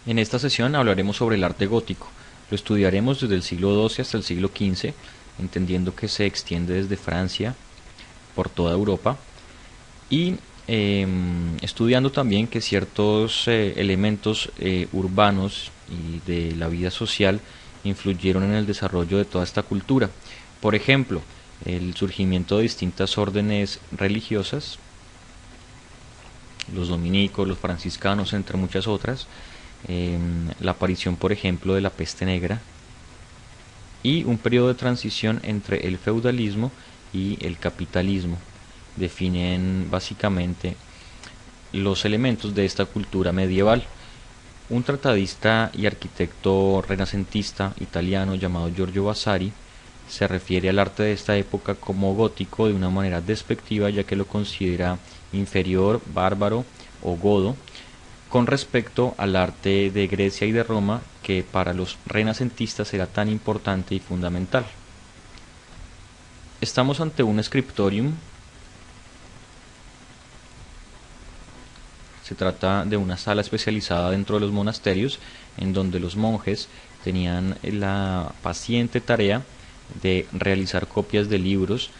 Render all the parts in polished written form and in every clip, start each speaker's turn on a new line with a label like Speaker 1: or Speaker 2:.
Speaker 1: En esta sesión hablaremos sobre el arte gótico. Lo estudiaremos desde el siglo XII hasta el siglo XV, entendiendo que se extiende desde Francia por toda Europa y estudiando también que ciertos elementos urbanos y de la vida social influyeron en el desarrollo de toda esta cultura. Por ejemplo, el surgimiento de distintas órdenes religiosas, los dominicos, los franciscanos, entre muchas otras, la aparición, por ejemplo, de la peste negra y un periodo de transición entre el feudalismo y el capitalismo. Definen básicamente los elementos de esta cultura medieval. Un tratadista y arquitecto renacentista italiano llamado Giorgio Vasari se refiere al arte de esta época como gótico de una manera despectiva, ya que lo considera inferior, bárbaro o godo con respecto al arte de Grecia y de Roma, que para los renacentistas era tan importante y fundamental. Estamos ante un scriptorium. Se trata de una sala especializada dentro de los monasterios, en donde los monjes tenían la paciente tarea de realizar copias de libros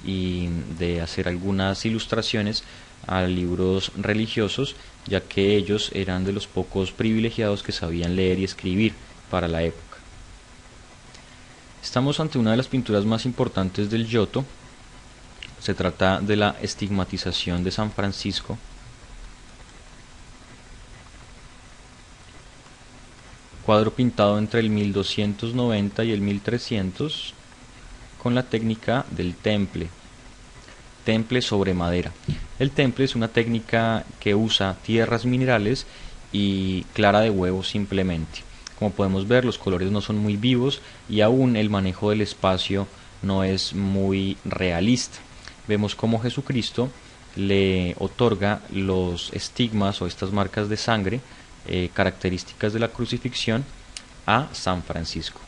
Speaker 1: y de hacer algunas ilustraciones a libros religiosos, ya que ellos eran de los pocos privilegiados que sabían leer y escribir para la época. Estamos ante una de las pinturas más importantes del Giotto. Se trata de la estigmatización de San Francisco, cuadro pintado entre el 1290 y el 1300 con la técnica del temple sobre madera. El temple es una técnica que usa tierras minerales y clara de huevo simplemente. Como podemos ver, los colores no son muy vivos y aún el manejo del espacio no es muy realista. Vemos cómo Jesucristo le otorga los estigmas o estas marcas de sangre características de la crucifixión a San Francisco.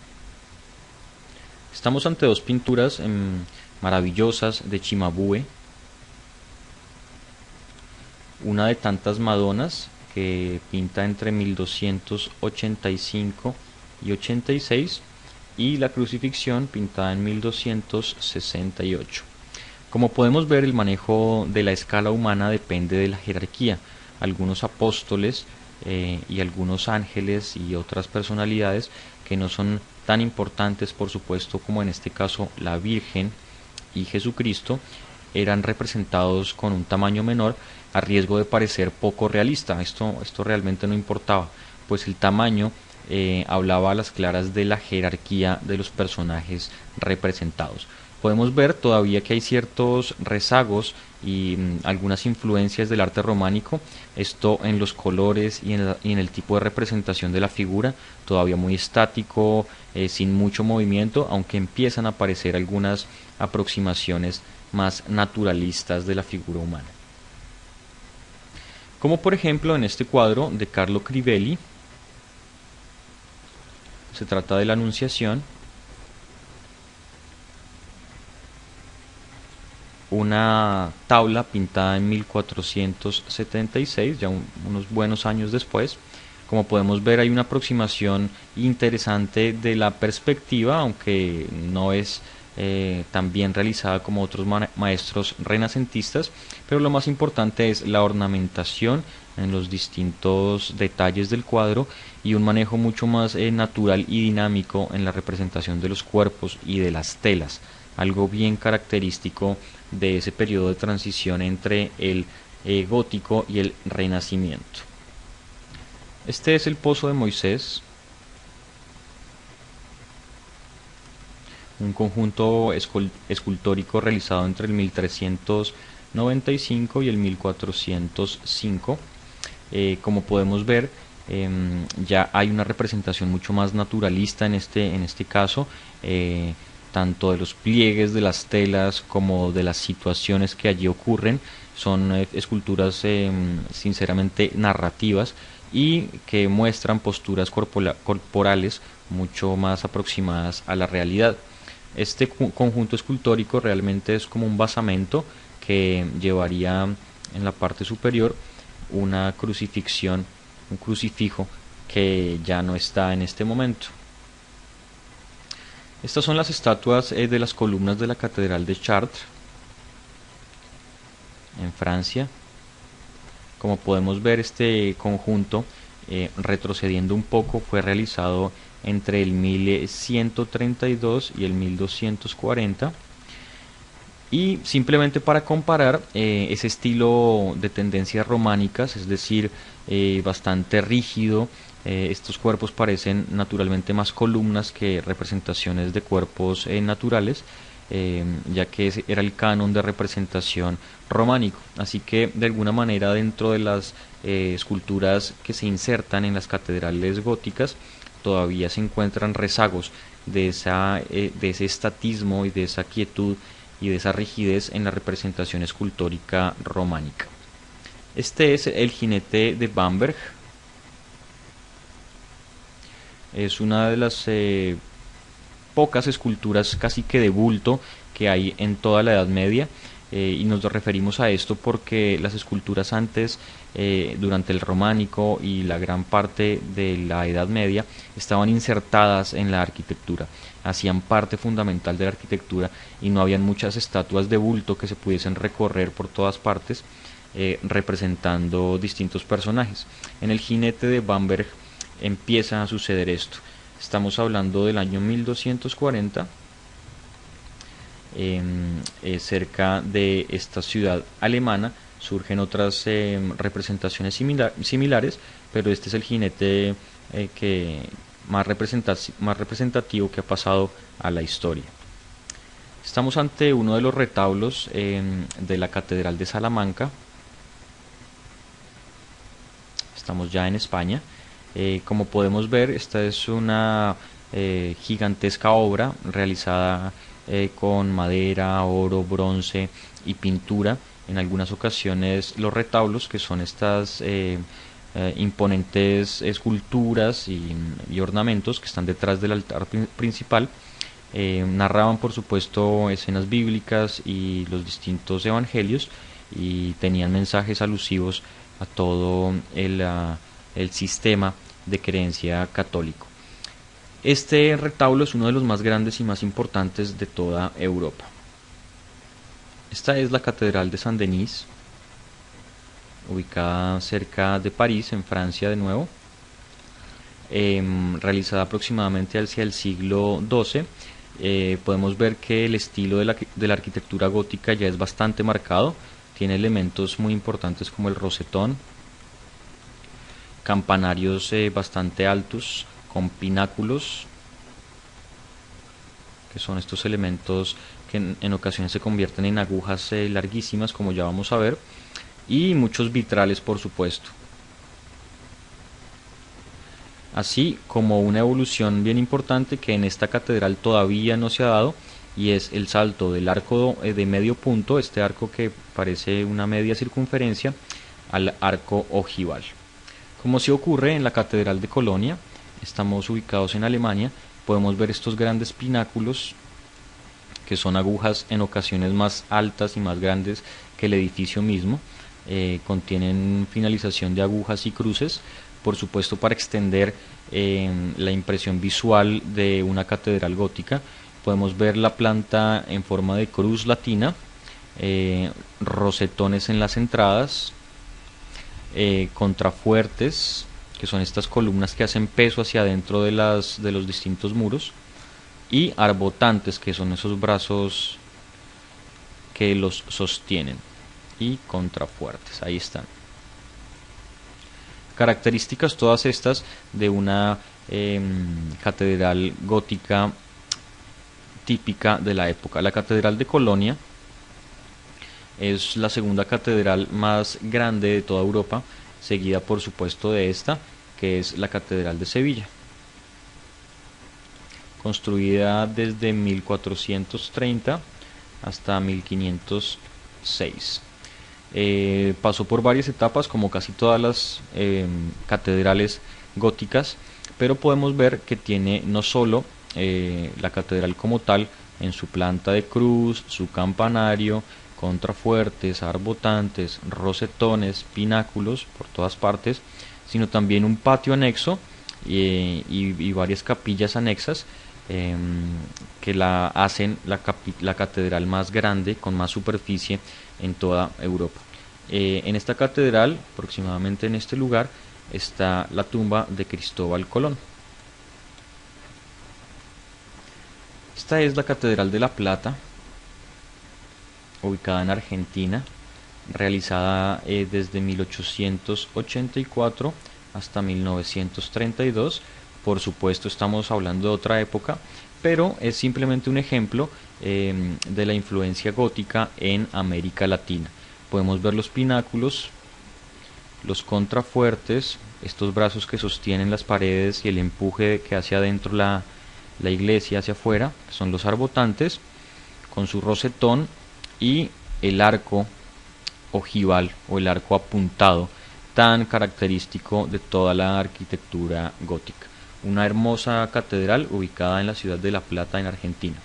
Speaker 1: Estamos ante dos pinturas maravillosas de Cimabue, una de tantas Madonas que pinta entre 1285 y 86 y la crucifixión pintada en 1268. Como podemos ver, el manejo de la escala humana depende de la jerarquía. Algunos apóstoles y algunos ángeles y otras personalidades que no son tan importantes, por supuesto, como en este caso la Virgen y Jesucristo, eran representados con un tamaño menor a riesgo de parecer poco realista. Esto realmente no importaba, pues el tamaño hablaba a las claras de la jerarquía de los personajes representados. Podemos ver todavía que hay ciertos rezagos y algunas influencias del arte románico, esto en los colores y en el tipo de representación de la figura, todavía muy estático, sin mucho movimiento, aunque empiezan a aparecer algunas aproximaciones más naturalistas de la figura humana. Como por ejemplo en este cuadro de Carlo Crivelli, se trata de la Anunciación, una tabla pintada en 1476, ya unos buenos años después. Como podemos ver, hay una aproximación interesante de la perspectiva, aunque no es tan bien realizada como otros maestros renacentistas, pero lo más importante es la ornamentación en los distintos detalles del cuadro y un manejo mucho más natural y dinámico en la representación de los cuerpos y de las telas, algo bien característico de ese periodo de transición entre el gótico y el renacimiento. Este es el Pozo de Moisés, un conjunto escultórico realizado entre el 1395 y el 1405. Como podemos ver, ya hay una representación mucho más naturalista en este caso, tanto de los pliegues de las telas como de las situaciones que allí ocurren. Son esculturas sinceramente narrativas y que muestran posturas corporales mucho más aproximadas a la realidad. Este conjunto escultórico realmente es como un basamento que llevaría en la parte superior una crucifixión, un crucifijo que ya no está en este momento. Estas son las estatuas de las columnas de la Catedral de Chartres, en Francia. Como podemos ver, este conjunto, retrocediendo un poco, fue realizado entre el 1132 y el 1240. Y simplemente para comparar, ese estilo de tendencias románicas, es decir, bastante rígido, estos cuerpos parecen naturalmente más columnas que representaciones de cuerpos naturales, ya que ese era el canon de representación románico. Así que de alguna manera, dentro de las esculturas que se insertan en las catedrales góticas, todavía se encuentran rezagos de ese estatismo y de esa quietud y de esa rigidez en la representación escultórica románica. Este es el jinete de Bamberg. Es una de las pocas esculturas casi que de bulto que hay en toda la Edad Media, y nos referimos a esto porque las esculturas antes, durante el románico y la gran parte de la Edad Media, estaban insertadas en la arquitectura, hacían parte fundamental de la arquitectura, y no habían muchas estatuas de bulto que se pudiesen recorrer por todas partes, representando distintos personajes. En el jinete de Bamberg empieza a suceder esto. Estamos hablando del año 1240, cerca de esta ciudad alemana surgen otras representaciones similares, pero este es el jinete que más representativo que ha pasado a la historia. Estamos ante uno de los retablos de la Catedral de Salamanca. Estamos ya en España. Como podemos ver, esta es una gigantesca obra realizada con madera, oro, bronce y pintura. En algunas ocasiones los retablos, que son estas imponentes esculturas y ornamentos que están detrás del altar principal, narraban por supuesto escenas bíblicas y los distintos evangelios, y tenían mensajes alusivos a todo el sistema de creencia católico. Este retablo es uno de los más grandes y más importantes de toda Europa. Esta es la Catedral de Saint-Denis, ubicada cerca de París, en Francia de nuevo, realizada aproximadamente hacia el siglo XII. Podemos ver que el estilo de la arquitectura gótica ya es bastante marcado, tiene elementos muy importantes como el rosetón, campanarios bastante altos con pináculos, que son estos elementos que en ocasiones se convierten en agujas larguísimas, como ya vamos a ver, y muchos vitrales, por supuesto. Así como una evolución bien importante que en esta catedral todavía no se ha dado, y es el salto del arco de medio punto, este arco que parece una media circunferencia, al arco ojival. Como sí ocurre en la Catedral de Colonia, estamos ubicados en Alemania, podemos ver estos grandes pináculos, que son agujas en ocasiones más altas y más grandes que el edificio mismo. Contienen finalización de agujas y cruces, por supuesto para extender la impresión visual de una catedral gótica. Podemos ver la planta en forma de cruz latina, rosetones en las entradas, contrafuertes, que son estas columnas que hacen peso hacia adentro de los distintos muros, y arbotantes, que son esos brazos que los sostienen, y contrafuertes. Ahí están. Características todas estas de una catedral gótica típica de la época. La Catedral de Colonia es la segunda catedral más grande de toda Europa, seguida por supuesto de esta, que es la Catedral de Sevilla, construida desde 1430 hasta 1506. Pasó por varias etapas, como casi todas las catedrales góticas, pero podemos ver que tiene no solo la catedral como tal, en su planta de cruz, su campanario, contrafuertes, arbotantes, rosetones, pináculos por todas partes, sino también un patio anexo y varias capillas anexas que la hacen la catedral más grande, con más superficie en toda Europa. En esta catedral, aproximadamente en este lugar, está la tumba de Cristóbal Colón. Esta es la Catedral de La Plata, ubicada en Argentina, realizada desde 1884 hasta 1932. Por supuesto, estamos hablando de otra época, pero es simplemente un ejemplo de la influencia gótica en América Latina. Podemos ver los pináculos, los contrafuertes, estos brazos que sostienen las paredes y el empuje que hace adentro la iglesia hacia afuera, que son los arbotantes, con su rosetón, y el arco ojival o el arco apuntado, tan característico de toda la arquitectura gótica. Una hermosa catedral ubicada en la ciudad de La Plata, en Argentina.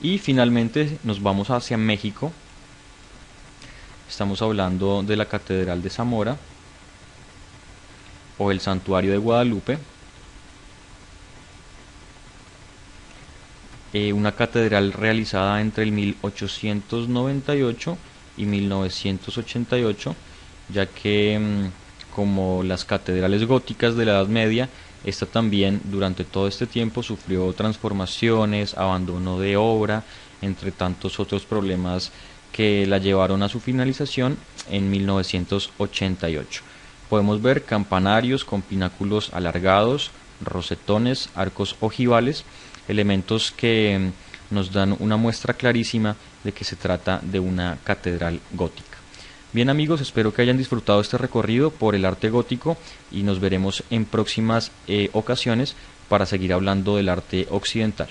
Speaker 1: Y finalmente nos vamos hacia México. Estamos hablando de la Catedral de Zamora o el Santuario de Guadalupe. Una catedral realizada entre el 1898 y 1988, ya que como las catedrales góticas de la Edad Media, esta también durante todo este tiempo sufrió transformaciones, abandono de obra, entre tantos otros problemas que la llevaron a su finalización en 1988. Podemos ver campanarios con pináculos alargados, rosetones, arcos ojivales, elementos que nos dan una muestra clarísima de que se trata de una catedral gótica. Bien amigos, espero que hayan disfrutado este recorrido por el arte gótico y nos veremos en próximas ocasiones para seguir hablando del arte occidental.